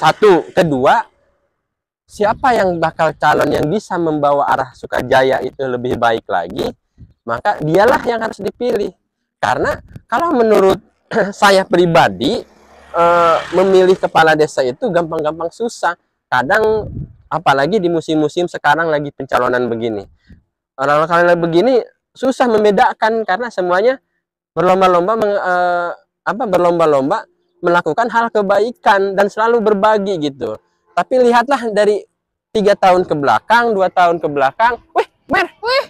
Satu, kedua, siapa yang bakal calon yang bisa membawa arah Sukajaya itu lebih baik lagi, maka dialah yang harus dipilih. Karena kalau menurut saya pribadi, memilih kepala desa itu gampang-gampang susah. Kadang apalagi di musim-musim sekarang lagi pencalonan begini. Orang-orang begini susah membedakan karena semuanya berlomba-lomba berlomba-lomba melakukan hal kebaikan dan selalu berbagi gitu. Tapi lihatlah dari 3 tahun ke belakang, 2 tahun ke belakang, wih, Wih,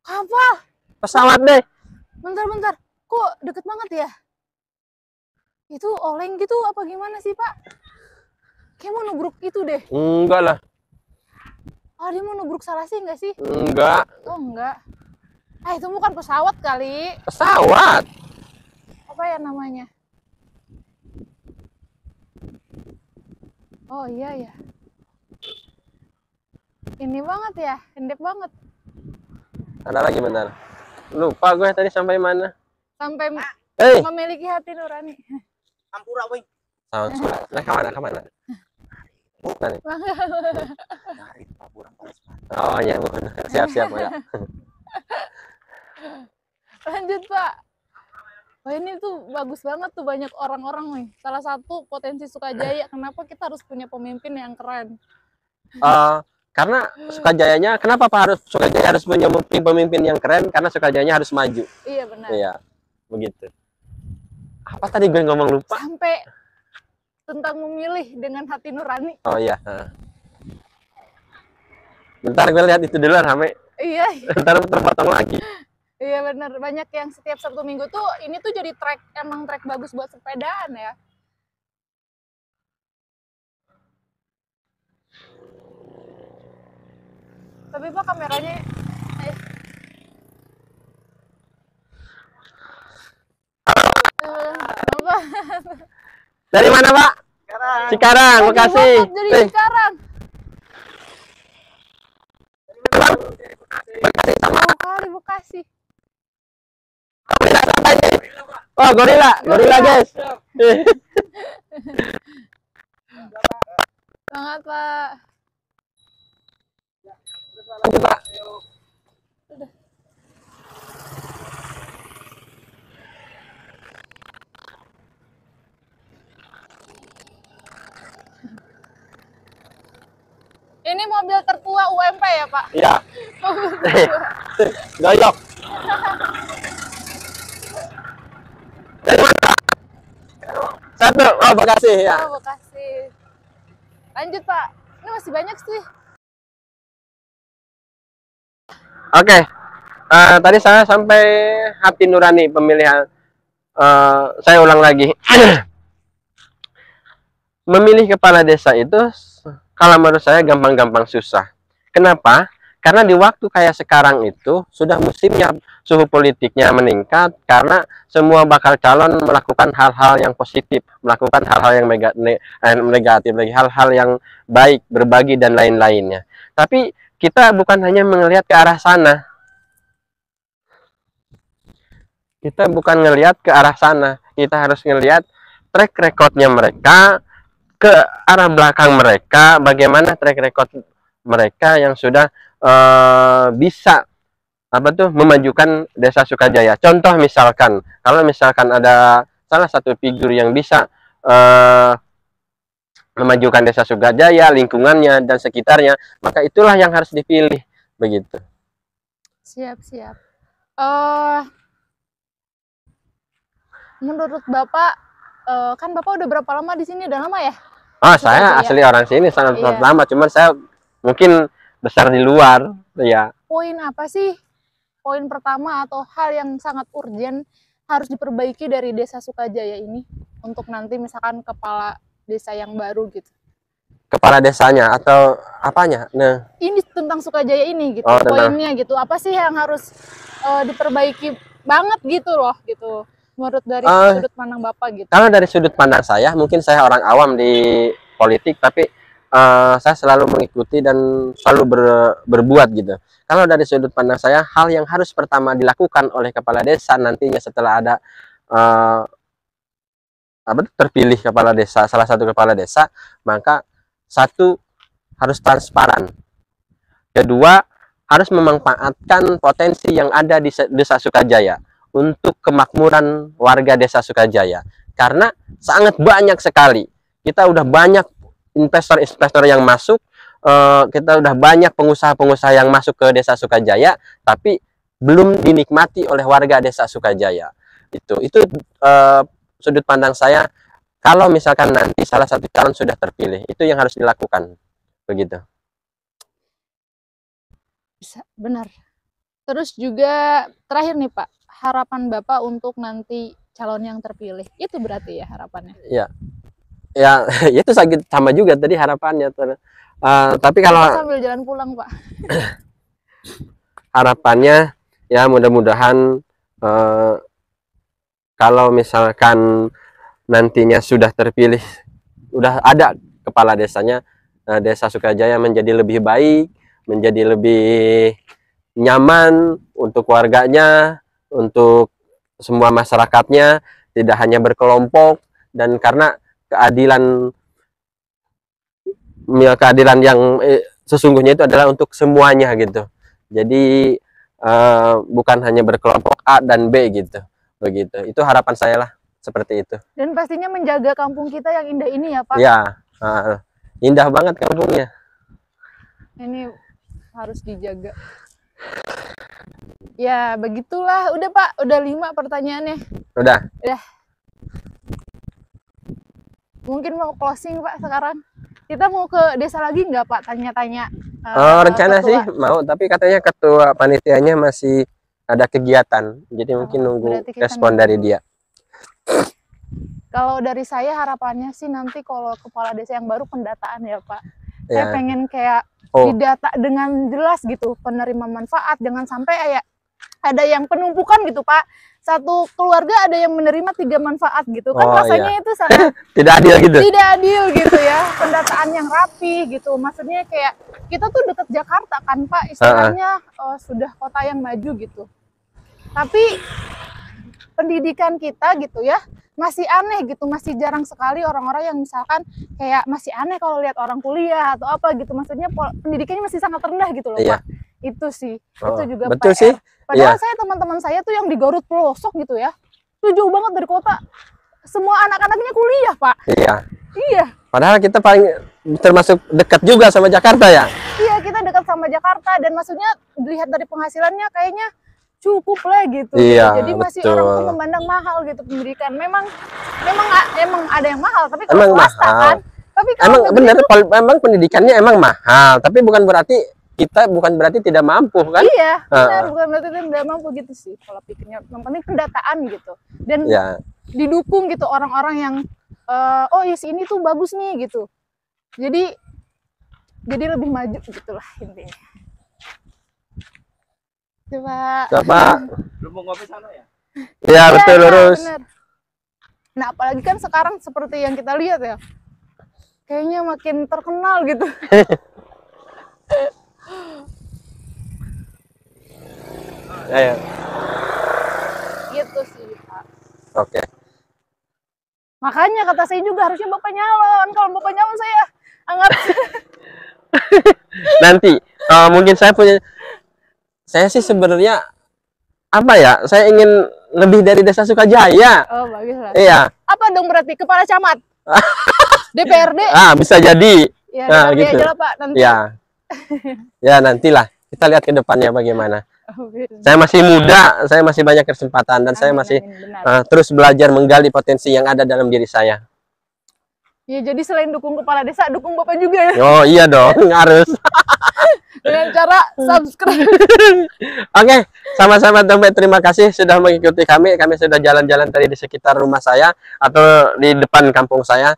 apa? pesawat deh. Bentar, kok deket banget ya? Itu oleng gitu apa gimana sih Pak? Kayak mau nubruk itu deh. Enggak lah. Oh, dia mau nubruk salah sih nggak sih? Enggak. Oh, enggak. Itu bukan pesawat kali. Pesawat. Apa ya namanya? Oh iya ya. Ini banget ya, hendek banget. Ada lagi bentar. Lupa gue tadi sampai mana. Sampai memiliki hati nurani. Ampura, woi. Nah, kemana? Tadi. Oh iya, siap ya. Lanjut Pak. Wah, ini tuh bagus banget tuh, banyak orang-orang nih. Salah satu potensi Sukajaya, kenapa kita harus punya pemimpin yang keren? Karena Sukajayanya, kenapa Pak harus Sukajaya harus punya pemimpin yang keren? Karena Sukajayanya harus maju. Iya benar. Iya, begitu. Apa tadi gue ngomong lupa? Sampai tentang memilih dengan hati nurani. Oh iya. Bentar gue lihat itu dulu rame. Iya. Bentar terpotong lagi. Iya benar, banyak yang setiap Sabtu Minggu tuh ini tuh jadi emang trek bagus buat sepedaan ya. Tapi Pak kameranya Dari mana Pak? Cikarang, Bekasi. Dari Cikarang. Jauh kali Bekasi. Oh, gorila guys. Semangat Pak. Pak. Udah. Ini mobil tertua UMP ya Pak? Iya. Goyok. Satu, oh Bekasi ya. Oh, Bekasi. Lanjut Pak, ini masih banyak sih. Oke, tadi saya sampai hati nurani pemilihan. Saya ulang lagi. Memilih kepala desa itu, kalau menurut saya gampang-gampang susah. Kenapa? Karena di waktu kayak sekarang itu sudah musimnya suhu politiknya meningkat karena semua bakal calon melakukan hal-hal yang positif, melakukan hal-hal yang negatif, hal-hal yang baik, berbagi dan lain-lainnya. Tapi kita bukan hanya melihat ke arah sana. Kita bukan ngelihat ke arah sana. Kita harus ngelihat track recordnya mereka, ke arah belakang mereka, bagaimana track record mereka yang sudah bisa memajukan desa Sukajaya. Contoh misalkan, kalau misalkan ada salah satu figur yang bisa memajukan desa Sukajaya, lingkungannya dan sekitarnya, maka itulah yang harus dipilih, begitu. Siap. Menurut Bapak, kan Bapak udah berapa lama di sini? Udah lama ya? Oh, saya asli orang sini sangat lama, cuman saya mungkin besar di luar, ya. Poin apa sih? Poin pertama atau hal yang sangat urgent harus diperbaiki dari desa Sukajaya ini untuk nanti misalkan kepala desa yang baru gitu. Kepala desanya atau apanya? Nah, ini tentang Sukajaya ini gitu. Poinnya gitu. Apa sih yang harus diperbaiki banget gitu loh gitu. Menurut dari sudut pandang Bapak gitu. Kalau dari sudut pandang saya, mungkin saya orang awam di politik, tapi saya selalu mengikuti dan selalu berbuat gitu. Kalau dari sudut pandang saya, hal yang harus pertama dilakukan oleh kepala desa nantinya setelah ada terpilih kepala desa, salah satu kepala desa, maka satu harus transparan, kedua harus memanfaatkan potensi yang ada di Desa Sukajaya untuk kemakmuran warga Desa Sukajaya, karena sangat banyak sekali, kita udah banyak investor-investor yang masuk, kita udah banyak pengusaha-pengusaha yang masuk ke Desa Sukajaya, tapi belum dinikmati oleh warga Desa Sukajaya. Itu sudut pandang saya. Kalau misalkan nanti salah satu calon sudah terpilih, itu yang harus dilakukan, begitu. Bisa, benar. Terus juga terakhir nih Pak, harapan Bapak untuk nanti calon yang terpilih, itu berarti ya harapannya? Ya itu sama juga tadi harapannya. Tapi kalau sambil jalan pulang Pak, harapannya ya mudah-mudahan kalau misalkan nantinya sudah terpilih, udah ada kepala desanya, Desa Sukajaya menjadi lebih baik, menjadi lebih nyaman untuk warganya, untuk semua masyarakatnya, tidak hanya berkelompok, dan karena keadilan yang sesungguhnya itu adalah untuk semuanya gitu. Jadi bukan hanya berkelompok A dan B gitu, begitu. Itu harapan saya lah, seperti itu. Dan pastinya menjaga kampung kita yang indah ini ya Pak. Ya, indah banget kampungnya. Ini harus dijaga. Ya begitulah, udah Pak, udah 5 pertanyaannya. Udah. Mungkin mau closing Pak sekarang. Kita mau ke desa lagi nggak Pak, tanya-tanya? Rencana sih mau, tapi katanya ketua panitianya masih ada kegiatan, jadi mungkin nunggu respon dari dia. Kalau dari saya harapannya sih nanti kalau kepala desa yang baru pendataan ya Pak. Saya pengen kayak didata dengan jelas gitu, penerima manfaat, jangan sampai ada yang penumpukan gitu Pak. Satu keluarga ada yang menerima 3 manfaat gitu kan, rasanya itu sangat tidak adil gitu. Tidak adil gitu ya. Pendataan yang rapi gitu. Maksudnya kayak kita tuh dekat Jakarta kan Pak, istilahnya sudah kota yang maju gitu. Tapi pendidikan kita gitu ya masih aneh gitu, masih jarang sekali orang-orang yang misalkan kayak masih aneh kalau lihat orang kuliah atau apa gitu. Maksudnya pendidikannya masih sangat rendah gitu loh Pak. Itu sih, itu juga betul PR. sih. Padahal saya teman-teman saya tuh yang di Garut pelosok gitu ya, tuh jauh banget dari kota. Semua anak-anaknya kuliah Pak. Iya. Padahal kita paling termasuk dekat juga sama Jakarta ya. Iya, kita dekat sama Jakarta dan maksudnya dilihat dari penghasilannya kayaknya cukup lah gitu. Iya, jadi masih betul. orang tuh memandang mahal gitu pendidikan. Memang ada yang mahal, tapi kalau swasta kan. Tapi kalau emang bener, memang pendidikannya emang mahal, tapi bukan berarti tidak mampu kan? Iya, benar, bukan berarti tidak mampu gitu sih kalau pikirnya. Yang penting pendataan gitu. Dan didukung gitu orang-orang yang oh yes ini tuh bagus nih gitu. Jadi lebih maju gitulah intinya. Coba. Belum mau ngopi sana ya? Iya, betul, lurus. Bener. Nah, apalagi kan sekarang seperti yang kita lihat ya. Kayaknya makin terkenal gitu. Ayo. Gitu sih, Pak. Oke. Makanya kata saya juga harusnya Bapak nyalon. Kalau Bapak nyalon saya anggap nanti mungkin saya sih sebenarnya apa ya? Saya ingin lebih dari Desa Sukajaya. Oh, bagus lah. Iya. Apa dong berarti kepala camat? DPRD? Bisa jadi. Ya, nah, gitu. gitu. Aja lah, Pak, nanti. Ya. Ya, nantilah. Kita lihat ke depannya bagaimana. Oh, saya masih muda, saya masih banyak kesempatan dan saya masih terus belajar menggali potensi yang ada dalam diri saya. Ya, jadi selain dukung kepala desa, dukung Bapak juga ya. Oh, iya dong, harus. Dengan cara subscribe. Oke, sama-sama Dompet, terima kasih sudah mengikuti kami. Kami sudah jalan-jalan tadi di sekitar rumah saya atau di depan kampung saya.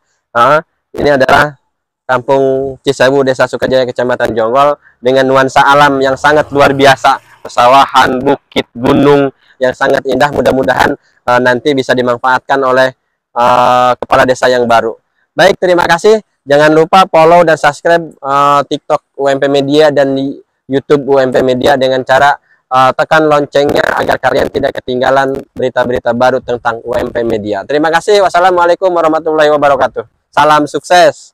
Ini adalah Kampung Cisewu, Desa Sukajaya, Kecamatan Jonggol, dengan nuansa alam yang sangat luar biasa. Pesawahan, bukit, gunung yang sangat indah. Mudah-mudahan nanti bisa dimanfaatkan oleh kepala desa yang baru. Baik, terima kasih. Jangan lupa follow dan subscribe TikTok UMP Media dan YouTube UMP Media dengan cara tekan loncengnya agar kalian tidak ketinggalan berita-berita baru tentang UMP Media. Terima kasih. Wassalamualaikum warahmatullahi wabarakatuh. Salam sukses.